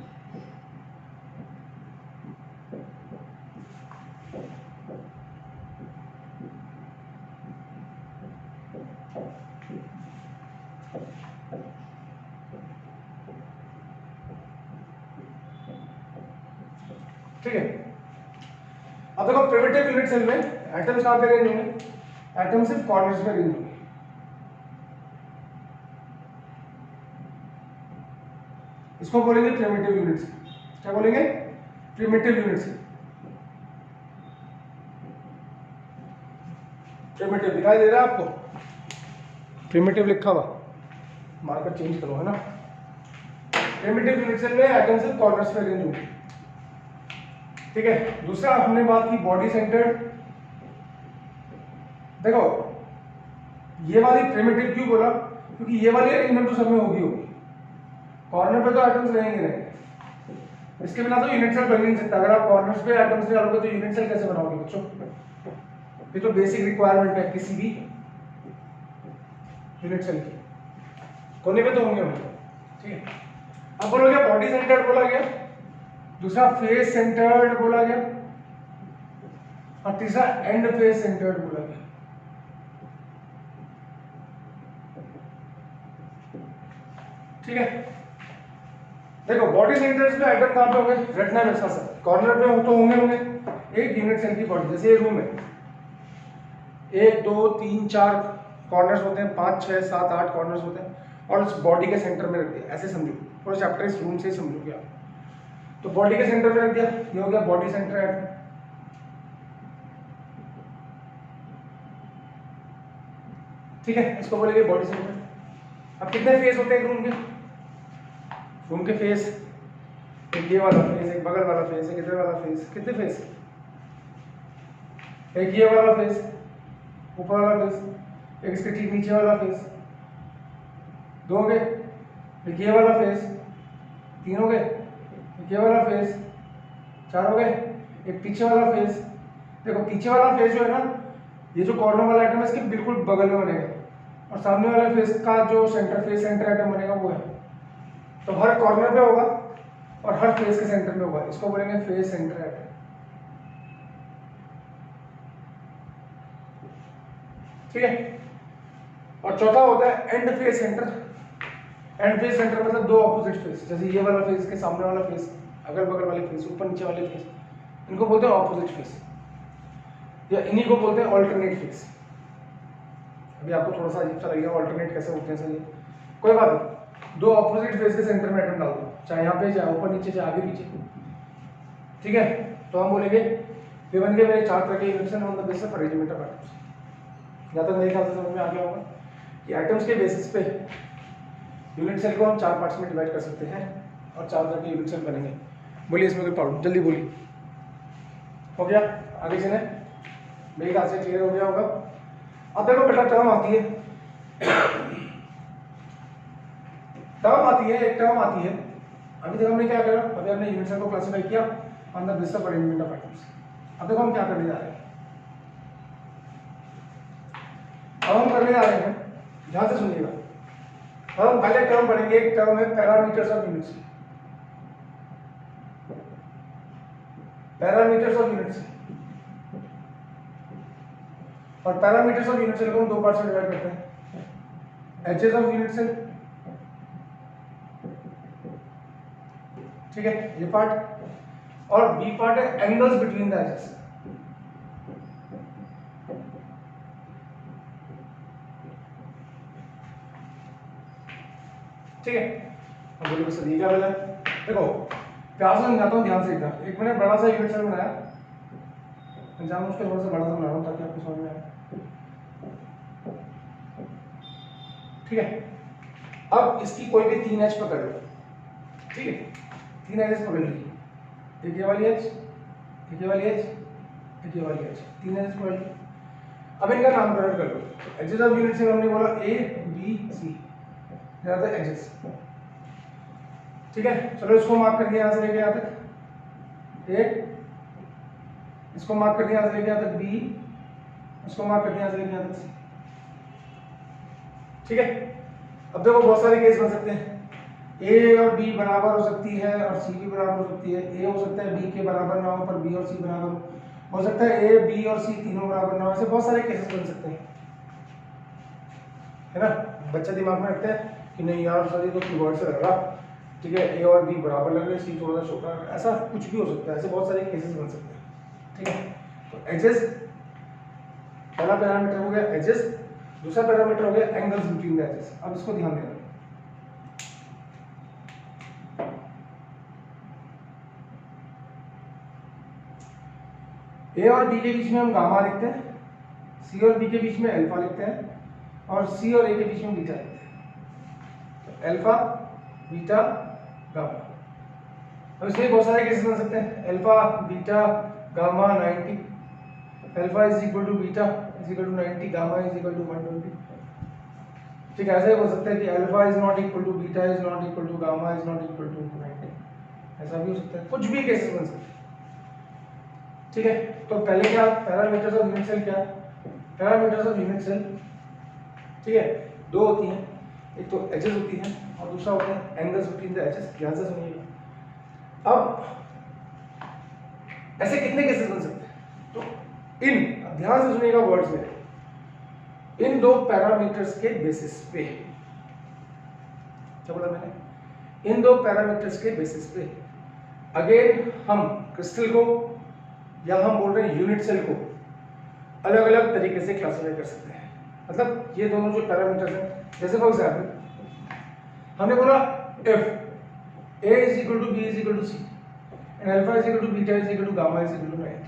ठीक है। अब देखो प्रिमिटिव यूनिट सेल में एटम्स कहां पे अरेंज होंगे? एटम सिर्फ कॉर्नर्स में अरेंज होंगे, इसको बोलेंगे प्रिमिटिव यूनिट्स। क्या बोलेंगे? Primitive units. प्रिमिटिव दिखाई दे रहा है आपको? प्रिमिटिव लिखा हुआ, मार्कर चेंज करो, है ना। प्रिमिटिव यूनिट्स में एटम्स विद कॉर्नर्स पे अरेंज होंगे, ठीक है। दूसरा हमने बात की बॉडी सेंटर्ड। देखो ये वाली प्रिमिटिव क्यों बोला? क्योंकि ये वाली अरेंजमेंट तो सब में होगी होगी, कॉर्नर पे तो एटम्स रहेंगे रहेंगे, इसके बिना तो यूनिट सेल बन नहीं सकता। अगर आप कॉर्नर्स पे एटम्स डालोगे तो यूनिट सेल कैसे बनाओगे बच्चों? ये तो बेसिक रिक्वायरमेंट है किसी भी यूनिट सेल की, कोने पे तो होंगे हम, ठीक है। अब बोला गया बॉडी सेंटर्ड बोला गया, दूसरा फेस सेंटर्ड बोला गया, और तीसरा एंड फेस सेंटर्ड बोला गया। ठीक है, देखो बॉडी सेंटर्स में एटम कहां पे होंगे? रटना है मेरे साथ, कॉर्नर पे हो तो होंगे एक यूनिट सेल की बॉडी। जैसे ये रूम है, 1 2 3 4 कॉर्नर्स होते हैं, 5 6 7 8 कॉर्नर्स होते हैं, और उस बॉडी के सेंटर में रख दिया, ऐसे समझो। पूरा चैप्टर इस रूम से ही समझोगे आप। तो बॉडी के सेंटर में रख दिया, ये हो गया बॉडी सेंटर एटम। ठीक है, इसको बोलेंगे बॉडी सेंटर। अब कितने फेस होते हैं एक रूम के? रूम के फेस, एक ये वाला फेस, एक बगल वाला फेस, एक इधर वाला फेस। कितने फेस? एक ये वाला फेस, ऊपर वाला फेस, एक इसके ठीक नीचे वाला फेस, 2 हो गए। एक ये वाला फेस, 3 हो गए। एक ये वाला फेस, 4 हो गए। एक पीछे वाला फेस। देखो पीछे वाला फेस जो है ना, ये जो कॉर्नर वाला आइटम है इसके बिल्कुल बगल में बनेगा, और सामने वाला फेस का जो सेंटर फेस सेंटर आइटम बनेगा वो है। तो हर कॉर्नर पे होगा और हर फेस के सेंटर में होगा, इसको बोलेंगे फेस सेंटर आइटम। ठीक है, और चौथा होता है and face centre. And face centre मतलब दो ऑपोजिट फेस, जैसे ये वाला फेस के सामने वाला फेस, अगल बगल वाले फेस, ऊपर नीचे वाले फेस, इनको बोलते हैं ऑपोजिट फेस, या इन्हीं को बोलते हैं ऑल्टरनेट फेस। अभी आपको थोड़ा सा अजीब सा लगेगा ऑल्टरनेट कैसे होते हैं, सही, कोई बात नहीं। दो ऑपोजिट फेस के सेंटर में एटम डाल दो, चाहे यहाँ पे, चाहे ऊपर नीचे, चाहे आगे पीछे। ठीक है, तो हम बोलेंगे ये बन गए मेरे 4 तरह के units on the basis of arrangement of atoms. या तो मेरे ख्याल से समझ में आ गया होगा कि एटम्स के बेसिस पे यूनिट सेल को हम 4 पार्ट्स में डिवाइड कर सकते हैं और 4 तरह के यूनिट सेल बनेंगे। बोलिए इसमें कोई प्रॉब्लम? जल्दी बोलिए। हो गया? आगे चले, मेरे ख्याल से क्लियर हो गया होगा। अब देखो बेटा टर्म आती है, एक टर्म आती है। अभी तक हमने क्या करा? अभी हमने यूनिट सेल को क्लासिफाई किया on the basis of arrangement of atoms. अब देखो हम क्या करने जा रहे हैं। अब हम करने जा रहे हैं, ध्यान से सुनिएगा, हम पहले टर्म पढ़ेंगे। एक टर्म है parameters of units. Parameters of units, और पैरामीटर्स ऑफ यूनिट सेल को हम 2 पार्ट्स में डिवाइड करते हैं, एजेस ऑफ यूनिट सेल, ठीक है, ये पार्ट, और बी पार्ट है एंगल्स बिटवीन द एजेस। ठीक है, अब बोलिए सर ये क्या बोला? देखो प्यार से समझाता हूँ, ध्यान से एकदम। एक मैंने बड़ा सा यूनिट सेल बनाया, जानबूझ के थोड़ा सा बड़ा सा बना रहा हूँ ताकि आपको समझ में आए। ठीक है, अब इसकी कोई भी 3 एज पकड़ लो, ठीक है, 3 एजेस पकड़ ली, एक ये वाली एज, एक ये वाली एज, एक ये वाली एज, 3 एजेस पकड़ ली। अब इनका नामकरण कर लो। एजेस ऑफ यूनिट सेल हमने बोला ए बी सी, एजेस। ठीक है, चलो इसको मार्क कर दिया यहाँ से लेके यहाँ तक एक, इसको मार्क कर दिया यहाँ से लेके यहाँ तक बी, इसको मार्क कर दिया यहाँ से लेके यहाँ तक सी। ठीक है, अब देखो बहुत सारे केस बन सकते हैं, ए और बी बराबर हो सकती है और सी भी बराबर हो सकती है। ए हो सकता है बी के बराबर ना हो पर बी और सी बराबर हो सकता है, ए बी और सी तीनों बराबर ना हो। ऐसे बहुत सारे केसेस बन सकते हैं, है ना। बच्चा दिमाग में रखते हैं कि नहीं यार सर ये तो कीवर्ड से लग रहा, ठीक है, ए और बी बराबर लग रहे, सी थोड़ा सा छोटा, ऐसा कुछ भी हो सकता है। ऐसे बहुत सारे केसेस बन सकते हैं। ठीक है, तो एजेस, पहला पैरामीटर हो गया एजेस, दूसरा पैरामीटर हो गया एंगल्स बिटवीन द एजेस। अब इसको ध्यान देना, ए और बी के बीच में हम गामा लिखते हैं, सी और बी के बीच में अल्फा लिखते हैं, और सी और ए के बीच में बीटा लिखते हैं। तो अल्फा बीटा गामा। अब इसमें बहुत सारे केसेस बन सकते हैं, alpha beta gamma 90, alpha is equal to beta is equal to 90, gamma is equal to 120। ठीक है, ऐसा ही हो सकता है कि alpha is not equal to beta is not equal to gamma is not equal to 90, ऐसा भी हो सकता है, कुछ भी केसेस बन सकते हैं। ठीक है, तो पहले क्या पैरामीटर्स ऑफ यूनिट सेल, क्या पैरामीटर्स ऑफ यूनिट सेल, ठीक है, दो होती हैं, एक तो एजेस होती हैं और दूसरा होता है एंगल्स बिटवीन द एजेस। ध्यान से सुनिएगा। अब ऐसे कितने केसेस बन सकते हैं, तो इन, ध्यान से सुनिएगा वर्ड्स में, इन दो पैरामीटर्स के बेसिस पे, क्या बोला मैंने, इन दो पैरामीटर्स के बेसिस पे अगेन हम क्रिस्टल को या हम बोल रहे हैं यूनिट सेल को अलग अलग तरीके से क्लासिफाई कर सकते हैं। मतलब ये दोनों जो पैरामीटर्स हैं, जैसे फॉर एग्जाम्पल हमने बोला if A is equal to B is equal to C and alpha is equal to beta is equal to gamma is equal to 90,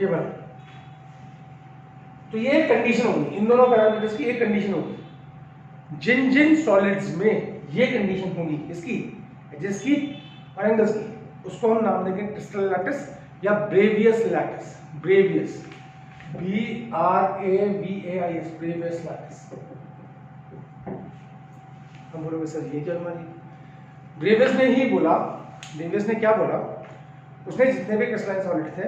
ये बना। तो ये कंडीशन होगी, इन दोनों पैरामीटर्स की एक कंडीशन होगी। जिन जिन सॉलिड्स में ये कंडीशन होगी, इसकी, एजेस की और एंगल्स की, उसको हम नाम देंगे क्रिस्टल लैटिस या Bravais lattice. Bravais, BRAVAIS, Bravais lattice. हम बोलोगे सर ये क्या हमारी, ब्रेवियस ने ही बोला, ब्रेवियस ने क्या बोला, उसने जितने भी क्रिस्टलाइन सॉलिड थे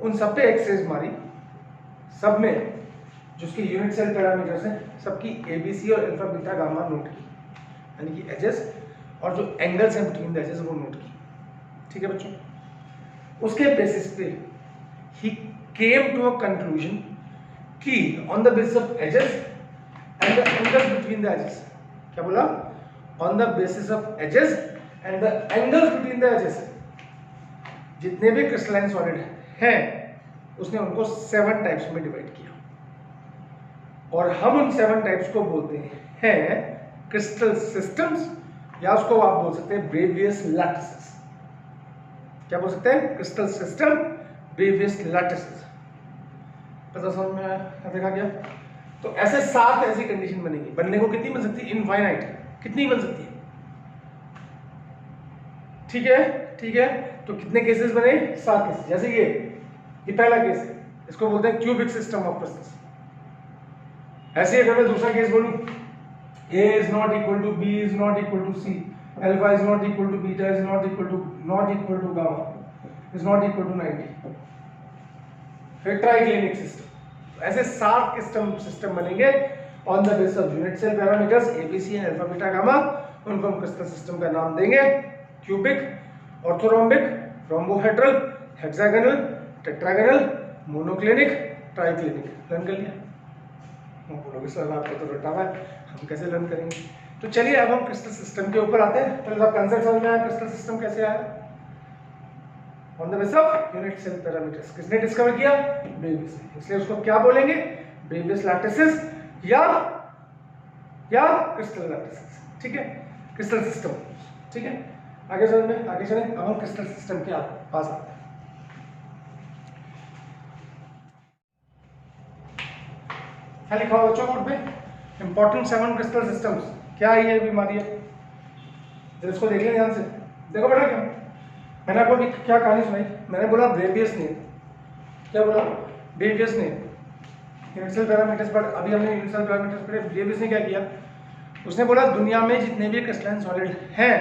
उन सब पे एक्सरेज मारी, सब में जो उसके यूनिट सेल पैरामीटर्स हैं सबकी ABC और अल्फा बीटा गामा नोट की, यानी कि एजेस और जो एंगल्स हैं बिटवीन द एजेस वो नोट की। ठीक है बच्चों, उसके बेसिस पे ही केम टू अ कंक्लूजन कि on the basis of axes and the angles between the axes, क्या बोला, on the basis of axes and the angles between the axes, जितने भी क्रिस्टलाइन सॉलिड हैं उसने उनको 7 टाइप्स में डिवाइड किया, और हम उन 7 टाइप्स को बोलते हैं क्रिस्टल सिस्टम्स, या उसको आप बोल सकते हैं ब्रेवियस लैटिसेस। क्या बोल सकते हैं, क्रिस्टल सिस्टम, ब्रेवियस लैटिसेस। पता समझ में आया, देखा गया। तो ऐसे 7 ऐसी कंडीशन बनेगी, बनने को कितनी बन सकती है, इनफाइनाइट, कितनी बन सकती है। ठीक है, ठीक है, तो कितने केसेस बने, 7 केसेस। जैसे ये पहला केस है, इसको बोलते हैं क्यूबिक सिस्टम ऑफ क्रिस्टल्स। ऐसे अगर मैं दूसरा केस बोलूं, A is not equal to B is not equal to C, alpha is not equal to beta is not equal to gamma is not equal to 90, फिर ट्राइक्लिनिक सिस्टम। ऐसे 7 सिस्टम बनेंगे on the basis of unit cell parameters ABC and alpha beta gamma. उनको हम क्रिस्टल सिस्टम का नाम देंगे cubic, orthorhombic, rhombohedral, hexagonal, tetragonal, monoclinic, triclinic. Learn कर लिया? हम बोलोगे सर आपको तो रटा हुआ है, हम कैसे लर्न करेंगे। तो चलिए अब हम क्रिस्टल सिस्टम के ऊपर आते हैं। पहले कंसेप्ट समझ में आया क्रिस्टल सिस्टम कैसे आया, on the basis of unit cell parameters. किसने डिस्कवर किया, ब्रेवियस ने। इसलिए उसको क्या बोलेंगे, ब्रेवियस लैटिसेस या क्रिस्टल लैटिसेस। ठीक है, क्रिस्टल सिस्टम। ठीक है, आगे चलें। अब हम क्रिस्टल सिस्टम के पास आते हैं। क्या लिखा हुआ बच्चों बोर्ड पे, इंपॉर्टेंट 7 क्रिस्टल सिस्टम्स। क्या है ये बीमारी है, जरा इसको देख लें ध्यान से। देखो बेटा, क्या मैंने आपको क्या कहानी सुनाई, मैंने बोला ब्रेवियस ने, क्या बोला, ब्रेवियस ने यूनिट सेल पैरामीटर्स पर, अभी हमने यूनिट सेल पैरामीटर्स पर, ब्रेवियस ने क्या किया, उसने बोला दुनिया में जितने भी क्रिस्टलाइन सॉलिड हैं,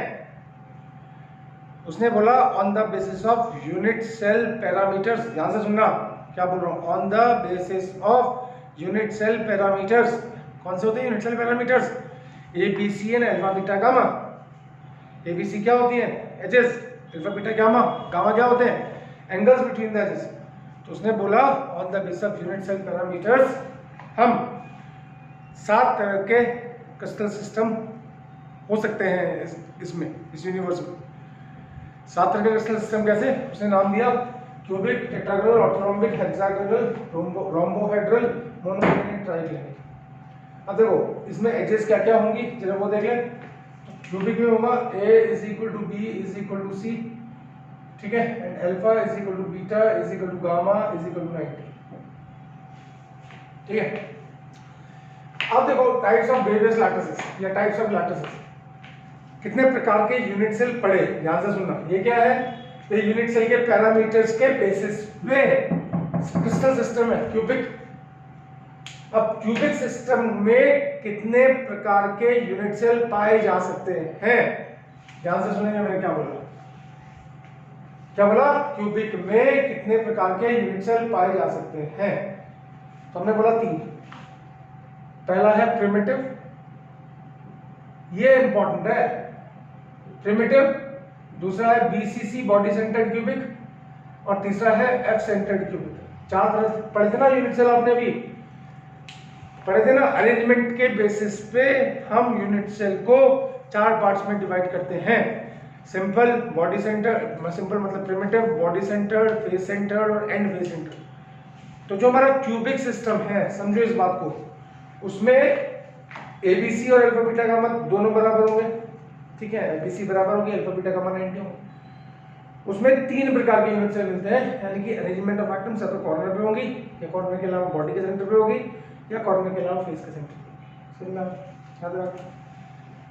उसने बोला on the basis of unit cell parameters. ध्यान से सुनना क्या बोल रहा हूँ, on the basis of unit cell parameters. कौन से होते हैं unit cell parameters, ABC and alpha beta gamma. ABC क्या होती है, axes, alpha beta gamma, gamma क्या होते हैं, एंगल्स बिटवीन द एजेस। तो उसने बोला on the basis of unit cell parameters हम 7 तरह के क्रिस्टल सिस्टम हो सकते हैं इसमें, इस यूनिवर्स में। 7 तरह के क्रिस्टल सिस्टम कैसे, उसने नाम दिया cubic, tetragonal, orthorhombic, hexagonal, rhombohedral, monoclinic, triclinic. अब देखो इसमें एजेस क्या क्या होंगी, जरा वो देख लें। क्यूबिक में होगा A is equal to B is equal to C, ठीक है, and alpha is equal to beta is equal to gamma is equal to 90। ठीक है, अब देखो टाइप्स ऑफ वेरियस लैटिसेस या टाइप्स ऑफ लैटिसेस, कितने प्रकार के यूनिट सेल पढ़े, ध्यान से सुनना। ये क्या है, ये यूनिट सेल के पैरामीटर्स के बेसिस पे क्रिस्टल सिस्टम है क्यूबिक। अब क्यूबिक सिस्टम में कितने प्रकार के यूनिट सेल पाए जा सकते हैं, ध्यान से सुनेंगे मैंने क्या बोला। क्या बोला, क्यूबिक में कितने प्रकार के यूनिट सेल पाए जा सकते हैं। तो हमने बोला 3। पहला है प्रिमिटिव, ये इंपॉर्टेंट है, प्रिमिटिव। दूसरा है बीसीसी बॉडी सेंटर्ड क्यूबिक, और तीसरा है एफ सेंटर्ड क्यूबिक। 4 तरह पढ़े थे ना यूनिट सेल, आपने भी पढ़े थे ना। अरेंजमेंट के बेसिस पे हम यूनिट सेल को 4 पार्ट्स में डिवाइड करते हैं। सिंपल, बॉडी सेंटर, सिंपल मतलब primitive, body centred, face centred और एंड फेस सेंटर्ड। तो जो हमारा क्यूबिक सिस्टम है, समझो इस बात को, उसमें एबीसी और अल्फा बीटा गामा दोनों बराबर होंगे। ठीक है, एबीसी बराबर होगी, अल्फा बीटा गामा 90 होंगे। उसमें 3 प्रकार के यूनिट सेल मिलते हैं, यानी कि अरेंजमेंट ऑफ एटम्स या तो कॉर्नर पे होगी, या कॉर्नर के अलावा बॉडी के सेंटर पे होगी, या कॉर्नर के अलावा फेस के सेंटर पे होगी। याद रखना।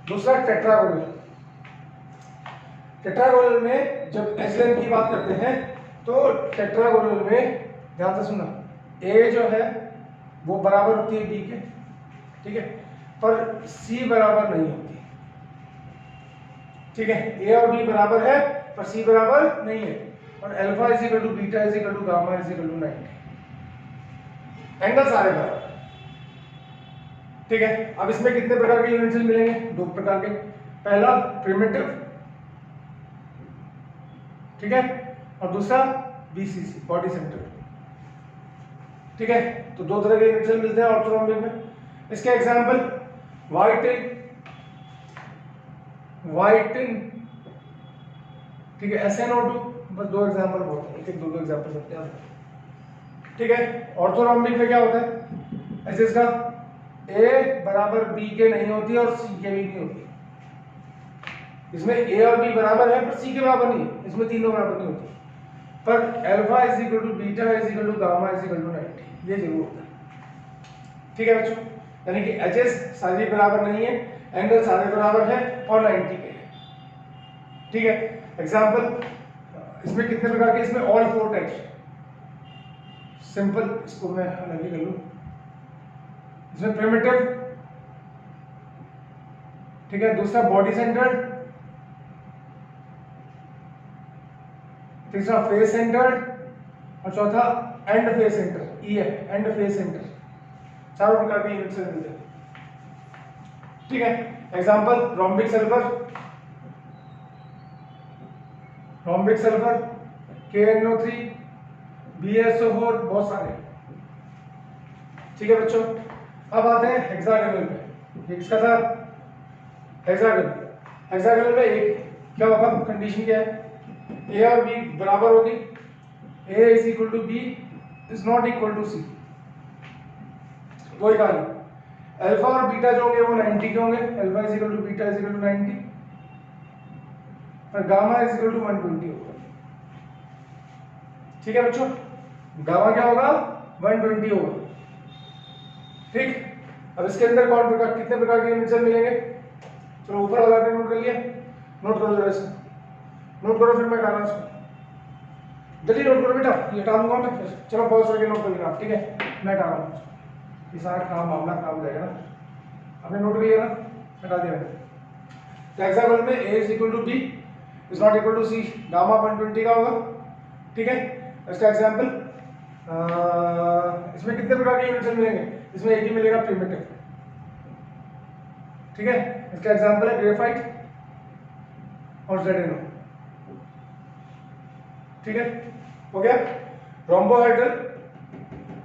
दूसरा टेट्रागोनल। टेट्रागोनल में जब एच की बात करते हैं तो टेट्रागोनल में ध्यान से सुनना, ए जो है वो बराबर होती है बी के, ठीक है, पर सी बराबर नहीं होती। ठीक है, ए और बी बराबर है पर सी बराबर नहीं है। और alpha is equal to beta is equal to gamma is equal to 90। Angle सारे बराबर। ठीक है, अब इसमें कितने प्रकार के यूनिट सेल मिलेंगे, 2 प्रकार के। पहला प्रिमिटिव, ठीक है, और दूसरा बीसीसी बॉडी सेंटर। ठीक है, तो 2 तरह के यूनिट सेल मिलते हैं ऑर्थोरॉम्बिक में। इसके एग्जांपल व्हाइटिन, ठीक है, SnO2, बस 2 एग्जांपल बहुत है, एक 2 एग्जांपल सकते हैं। ठीक है, ऑर्थोरॉम्बिक में क्या होता है, ऐसे इसका A बराबर B के नहीं होती और C के भी नहीं होती। इसमें A और B बराबर है पर C के बराबर नहीं है, इसमें तीनों बराबर नहीं होती। पर alpha is equal to beta is equal to gamma is equal to 90, ये जरूर होता है। ठीक है बच्चों, यानी कि एचएस सारे बराबर नहीं है, एंगल सारे बराबर है और 90 के है। ठीक है, एग्जांपल इसमें कितने प्रकार के, इसमें ऑल 4 टाइप्स। सिंपल, इसको मैं अलग ही कर लूं। इसमें प्रिमिटिव, ठीक है, दूसरा बॉडी सेंटर्ड, तीसरा फेस सेंटर्ड, और चौथा and face centre, EF and face centre. 4 प्रकार के यूनिट सेल मिलते हैं। ठीक है, example rhombic sulphur, KNO3, BSO4, बहुत सारे। ठीक है बच्चों, अब आते हैं हेक्सागोनल में। ये किसका था, हेक्सागोनल। हेक्सागोनल में एक क्या होगा, कंडीशन क्या है, A और B बराबर होगी, A is equal to B is not equal to C। वही कहानी, अल्फा और बीटा जो होंगे वो 90 के होंगे, alpha is equal to beta is equal to 90, और गामा इज इक्वल टू 120 होगा। ठीक है बच्चों, गामा क्या होगा, 120 होगा। ठीक, अब इसके अंदर कौन प्रकार, कितने प्रकार के यूनिट सेल मिलेंगे, चलो ऊपर वाला आपने नोट कर लिया, नोट करो जरा इसे, नोट करो, फिर मैं हटा रहा हूं इसको। जल्दी नोट करो बेटा, ये हटा दूंगा मैं, चलो पॉज करके नोट कर लेना। ठीक है, मैं हटा रहा हूं, ये सारा खराब मामला खराब हो जाएगा ना। आपने नोट कर लिया ना, हटा दिया मैंने। तो एग्जांपल में A is equal to B is not equal to C, gamma 120 का होगा। ठीक है, इसका एग्जांपल, इसमें कितने प्रकार के यूनिट सेल मिलेंगे, इसमें एक ही मिलेगा, प्रिमिटिव। ठीक है, इसका एग्जांपल है ग्रेफाइट और ZnO। ठीक है, हो गया। रोम्बोहेड्रल,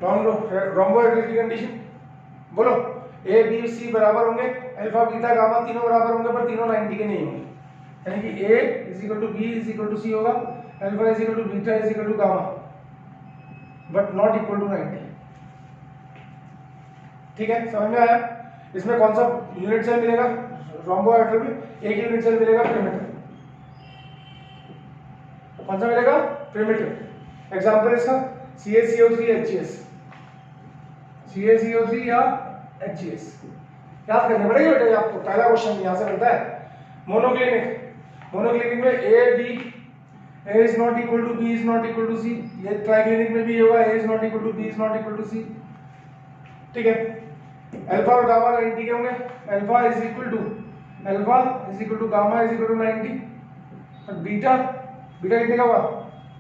रोम्बोहेड्रल की कंडीशन बोलो, A B C बराबर होंगे, अल्फा बीटा गामा तीनों बराबर होंगे, पर तीनों 90 के नहीं होंगे। यानी कि A is equal to B is equal to C होगा, alpha is equal to beta is equal to gamma, but not equal to 90। ठीक है, समझ में आया। इसमें कौन सा यूनिट सेल मिलेगा, रोम्बोहेड्रल में एक यूनिट सेल मिलेगा, प्रिमिटिव। कौन सा मिलेगा? प्रिमिटिव। एग्जांपल इसका CaCO3 HCS, CaCO3 या HCS याद करने पड़ेगा बेटा आपको। पहला क्वेश्चन यहाँ से बनता है। मोनोक्लिनिक, मोनोक्लिनिक में A is not equal to B is not equal to C, ये ट्राइक्लिनिक में भी होगा A is not equal to B is not equal to C, ठीक है। अल्फा और गामा 90 के होंगे, alpha is equal to gamma is equal to 90, और बीटा कितने का होगा?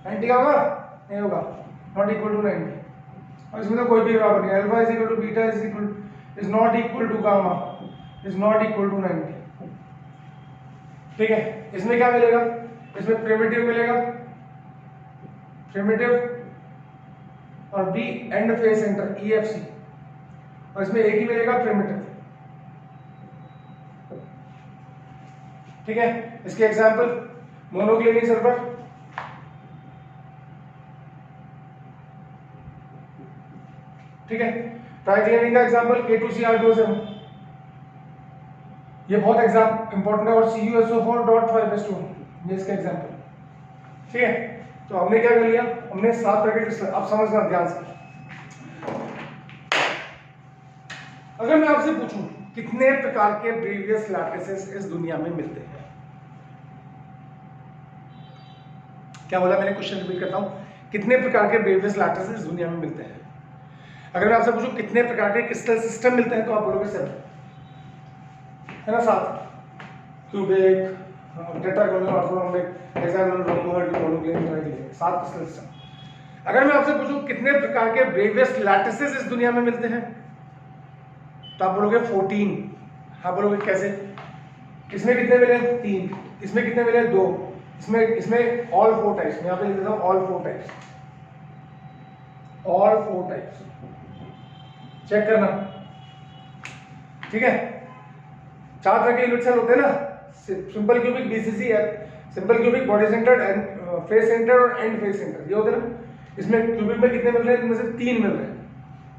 90 का होगा? नहीं होगा, नॉट इक्वल टू 90। और इसमें तो कोई भी बराबर नहीं, alpha is equal to beta is not equal to gamma is not equal to 90, ठीक है। इसमें क्या मिलेगा? इसमें प्रिमिटिव मिलेगा, प्रिमिटिव, और B and face centre EFC, और इसमें एक ही मिलेगा प्रिमिटिव, ठीक है। इसके एग्जांपल मोनोक्लिनिक सल्फर, ठीक है। ट्राइक्लिनिक का एग्जांपल K2CR2, ये बहुत एग्जाम इंपॉर्टेंट है, और CuSO4.5s2, ये इसका एग्जांपल, ठीक है। तो हमने क्या कर लिया? हमने 7 तरह के क्रिस्टल, अब समझना ध्यान से। अगर मैं आपसे पूछूं कितने प्रकार के ब्रेवियस लैटिसेस इस दुनिया में मिलते हैं, क्या बोला मैंने? क्वेश्चन रिपीट करता हूं, कितने प्रकार के ब्रेवियस लैटिसेस इस दुनिया में मिलते हैं? अगर मैं आपसे पूछूं कितने प्रकार के क्रिस्टल सिस्टम मिलते हैं, तो आप बोलोगे 7, है ना? 7, cubic, tetragonal, orthogonal, hexagonal, rhomboid, monoclinic, 7 crystal system. अगर मैं आपसे पूछूं कितने प्रकार के ब्रेवियस लैटिसेस इस दुनिया में मिलते हैं, तो आप बोलोगे 14। आप बोलोगे कैसे? इसमें कितने मिले? 3। इसमें कितने मिले? 2। इसमें ऑल 4 टाइप्स, यहाँ पे लिख देता हूँ all 4 types, all 4 types, check करना, ठीक है। 4 तरह के यूनिट सेल होते हैं ना, simple cubic, BCC, simple cubic, body centred, and face centre और एंड फेस सेंटर, ये होते हैं ना। इसमें क्यूबिक में कितने मिल रहे हैं? इनमें से 3 मिल रहे हैं।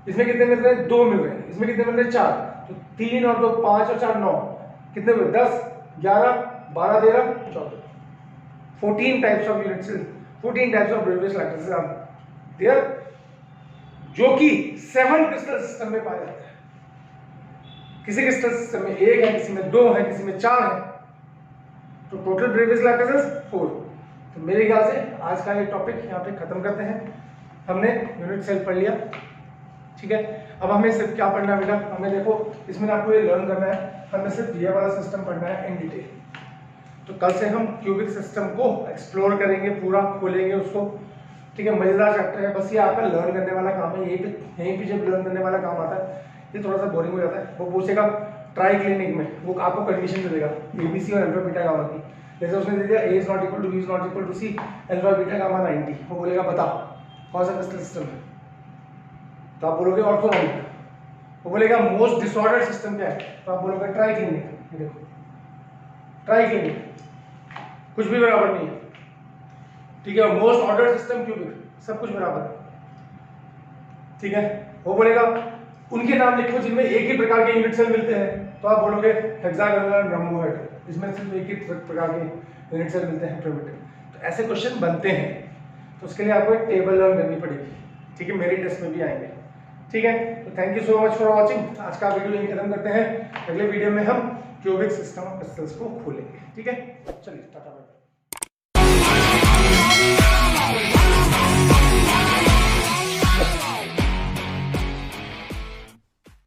इसमें कितने मिल रहे हैं? 2 मिल रहे हैं। इसमें कितने मिल रहे हैं? 4। तो 3 और 2 5 और 4 9, कितने हुए? 10, 11, 12, 13, 14, 14 types of unit cell, 14 types of Bravais lattices are there, जो कि 7 क्रिस्टल सिस्टम में पाए जाते हैं। किसी क्रिस्टल सिस्टम में 1 है, किसी में 2 है, किसी में 4 है, तो टोटल ब्रेवियस लैटिसेस 4। तो मेरे ख्याल से आज का ये टॉपिक यहाँ पे खत्म करते हैं। हमने यूनिट सेल पढ़ लिया, ठीक है। अब हमें सिर्फ क्या पढ़ना है बेटा? हमें देखो, इसमें आपको ये लर्न करना है, हमें सिर्फ ये वाला सिस्टम पढ़ना है इन डिटेल। तो कल से हम क्यूबिक सिस्टम को एक्सप्लोर करेंगे, पूरा खोलेंगे उसको, ठीक है। मजेदार चैप्टर है, बस ये आपका लर्न करने वाला काम है। यहीं पे जब लर्न करने वाला काम आता है, ये थोड़ा सा बोरिंग हो जाता है। वो पूछेगा ट्राइक्लिनिक में, वो आपको कंडीशन दे देगा ABC और अल्फा बीटा गामा की। जैसे उसने दे दिया A is not equal to B is not equal to C, alpha beta gamma 90, वो बोलेगा बता कौन सा क्रिस्टल सिस्टम है, तो आप बोलोगे ऑर्थोगोनल। वो बोलेगा मोस्ट डिसऑर्डर्ड सिस्टम क्या है, तो आप बोलोगे ट्राइक्लिनिक। ये देखो ट्राइक्लिनिक, कुछ भी बराबर नहीं है, ठीक है। मोस्ट ऑर्डर्ड सिस्टम क्यूबिक, सब कुछ बराबर है, ठीक है। वो बोलेगा उनके नाम लिखो जिनमें एक ही प्रकार के यूनिट सेल मिलते हैं, तो आप बोलोगे हेक्सागोनल और रोम्बोइड, इसमें सिर्फ एक ही प्रकार के यूनिट सेल मिलते हैं, प्रिमिटिव। तो ऐसे क्वेश्चन बनते हैं, तो उसके लिए आपको एक टेबल लर्न करनी पड़ेगी, ठीक है। मेरी टेस्ट में भी आएंगे, ठीक है। तो thank you so much for watching. आज का वीडियो यहीं खत्म करते हैं। अगले वीडियो में हम क्यूबिक सिस्टम ऑफ क्रिस्टल्स को खोलेंगे, ठीक है। चलिए टाटा।